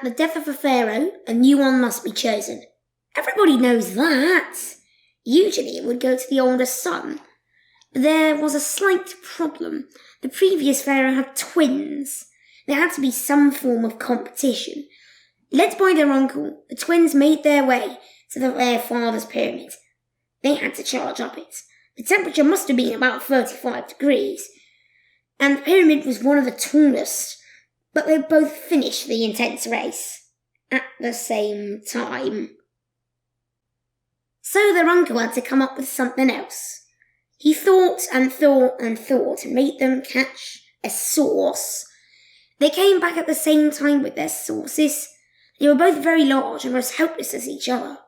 At the death of a pharaoh, a new one must be chosen. Everybody knows that. Usually it would go to the oldest son. But there was a slight problem. The previous pharaoh had twins. There had to be some form of competition. Led by their uncle, the twins made their way to their father's pyramid. They had to charge up it. The temperature must have been about 35 degrees, and the pyramid was one of the tallest, but they both finished the intense race at the same time. So their uncle had to come up with something else. He thought and thought and thought and made them catch a sauce. They came back at the same time with their sauces. They were both very large and as helpless as each other.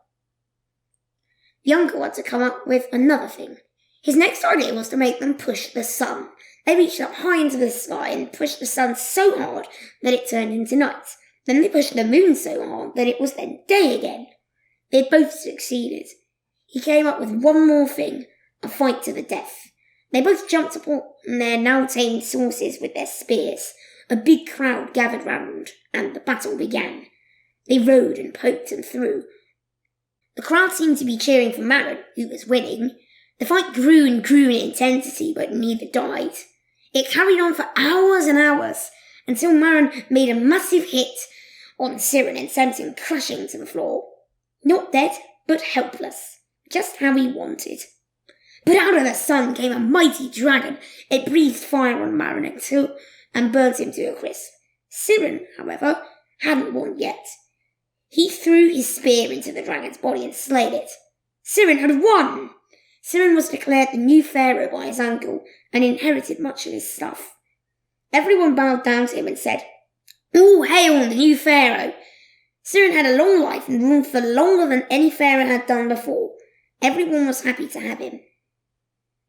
The uncle had to come up with another thing. His next idea was to make them push the sun. They reached up high into the sky and pushed the sun so hard that it turned into night. Then they pushed the moon so hard that it was then day again. They both succeeded. He came up with one more thing, a fight to the death. They both jumped upon their now tamed horses with their spears. A big crowd gathered round, and the battle began. They rode and poked and threw. The crowd seemed to be cheering for Marin, who was winning. The fight grew and grew in intensity, but neither died. It carried on for hours and hours, until Marin made a massive hit on Siren and sent him crashing to the floor. Not dead, but helpless, just how he wanted. But out of the sun came a mighty dragon. It breathed fire on Marin and burnt him to a crisp. Siren, however, hadn't won yet. He threw his spear into the dragon's body and slayed it. Siren had won! Siren was declared the new pharaoh by his uncle and inherited much of his stuff. Everyone bowed down to him and said, "All hail the new pharaoh!" Siren had a long life and ruled for longer than any pharaoh had done before. Everyone was happy to have him.